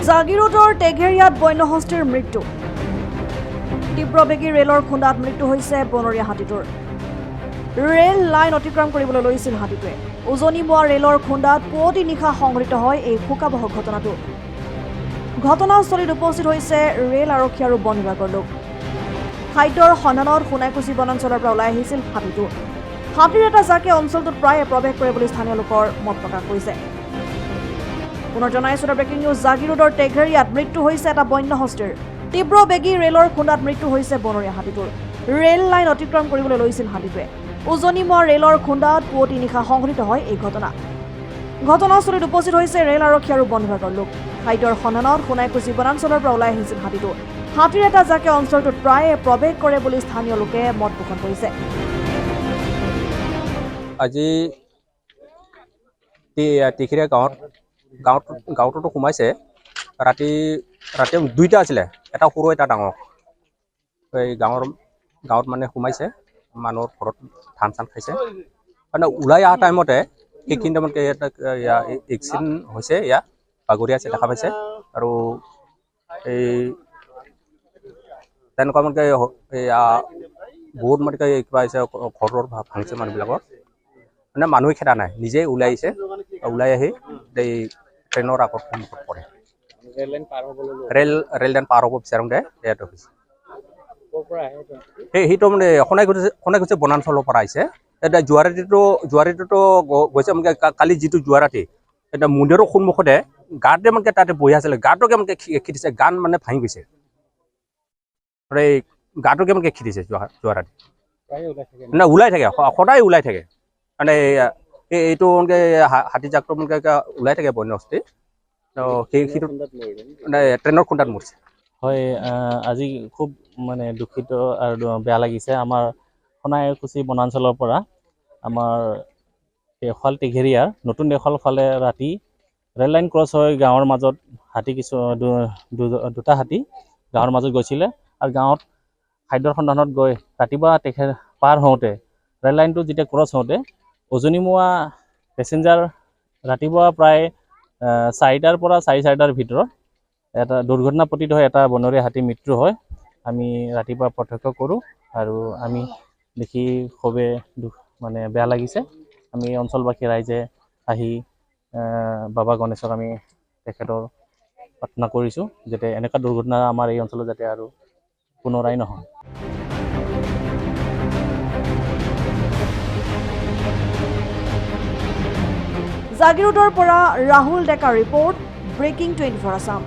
জাগিৰোডৰ টেঘেৰিয়াত বন্যহস্তীৰ মৃত্যু। তীব্ৰবেগী ৰেলৰ খুন্দাত মৃত্যু হৈছে বনৰীয়া হাতীটোৰ। ৰেল লাইন অতিক্ৰম কৰিবলৈ লৈছিল হাতীটোৱে। উজনি মোৱা ৰেলৰ খুন্দাত পুৱতি নিশা সংঘটিত হয় এই শোকাবহ ঘটনাটো। ঘটনাস্থলীত উপস্থিত হৈছে ৰেল আৰক্ষী আৰু বন বিভাগৰ লোক। খাদ্যৰ সন্ধানত সোণাইকুছি বনাঞ্চলৰ পৰা ওলাই আহিছিল হাতীটো। হাতীৰ এটা জাকে অঞ্চলটোত প্ৰায়ে প্ৰৱেশ কৰে বুলি স্থানীয় লোকৰ মত প্ৰকাশ কৰিছে। পুনৰ জনাইছো ব্ৰেকিং নিউজ। জাগিৰোডৰ টেঘেৰিয়াত মৃত্যু হৈছে এটা বন্যহস্তীৰ। তীব্ৰবেগী ৰেলৰ খুন্দাত মৃত্যু হৈছে বনৰীয়া হাতীটোৰ। ৰেল লাইন অতিক্ৰম কৰিবলৈ লৈছিল হাতীটোৱে। উজনি মোৱা ৰেলৰ খুন্দাত পুৱতি নিশা সংঘটিত হয় এই ঘটনা। ঘটনাস্থলীত উপস্থিত হৈছে ৰেল আৰক্ষী আৰু বন বিভাগৰ লোক। খাদ্যৰ সন্ধানত সোণাইকুছি বনাঞ্চলৰ পৰা ওলাই আহিছিল হাতীটো। হাতীৰ এটা জাকে অঞ্চলটোত প্ৰায়ে প্ৰৱেশ কৰে বুলি স্থানীয় লোকে মত পোষণ কৰিছে। আজি টেঘেৰিয়া গাঁৱততো সোমাইছে। ৰাতি দুইটা আছিলে, এটা সৰু এটা ডাঙৰ। এই গাঁৱত মানে সোমাইছে, মানুহৰ ঘৰত ধান চান খাইছে। মানে ওলাই অহা টাইমতে সেইখিনি টাইমত এক্সিডেণ্ট হৈছে, ইয়াত বাগৰি আছে দেখা পাইছে। আৰু এই তেনেকুৱা মানে বহুত মানে কিবা হৈছে, ঘৰৰ ভাঙিছে মানুহবিলাকৰ। মানে মানুহে খেদা নাই, নিজেই ওলাই আহিছে। ওলাই আহি এই ট্ৰেইনৰ আগত সন্মুখত পৰে। ৰেল লাইন পাৰ হ'ব বিচাৰোঁতে ইয়াত হৈছে। সেইটো মানে সোণাইকুছি বনাঞ্চলৰ পৰা আহিছে। এতিয়া জুৱাৰীটোতো গৈছে মানে কালি যিটো জুৱাৰাতি, এতিয়া মন্দিৰৰ সন্মুখতে গাতে মানে তাতে বহি আছিলে, গাটোকে মানে খেদিছে, গান মানে ভাঙি গৈছে। এই গাটোকে মানে খেদিছে জুৱাৰাতি। মানে ওলাই থাকে, সদায় ওলাই থাকে। মানে এইটো মানে হাতী জাকটো মানে ওলাই থাকে বন্যহস্তী। সেইটো মানে ট্ৰেইনৰ খুন্দাত মৰিছে। হয়, আজি খুব মানে দুখিত আৰু বেয়া লাগিছে। আমাৰ সোণাইকুছি বনাঞ্চলৰ পৰা আমাৰ দেশাল টেঘেৰিয়াৰ নতুন দেশাল ফালে ৰাতি ৰেল লাইন ক্ৰছ হৈ গাঁৱৰ মাজত হাতী দুটা হাতী গাঁৱৰ মাজত গৈছিলে। আৰু গাঁৱত খাদ্যৰ সন্ধানত গৈ ৰাতিপুৱা পাৰ হওঁতে ৰেল লাইনটো যেতিয়া ক্ৰছ হওঁতে উজনি মোৱা পেছেঞ্জাৰ ৰাতিপুৱা প্ৰায় 4টাৰ পৰা 4:30টাৰ ভিতৰত এটা দুৰ্ঘটনাপতিত হৈ এটা বনৰীয়া হাতী মৃত্যু হয়। আমি ৰাতিপুৱা প্ৰত্যক্ষ কৰোঁ আৰু আমি দেখি খুবেই মানে বেয়া লাগিছে। আমি অঞ্চলবাসী ৰাইজে আহি বাবা গণেশক আমি তেখেতৰ প্ৰাৰ্থনা কৰিছোঁ যাতে এনেকুৱা দুৰ্ঘটনা আমাৰ এই অঞ্চলত যাতে আৰু পুনৰাই নহয়। জাগিৰোডৰ পৰা ৰাহুল ডেকাৰ ৰিপৰ্ট, ব্ৰেকিং 24 আছাম।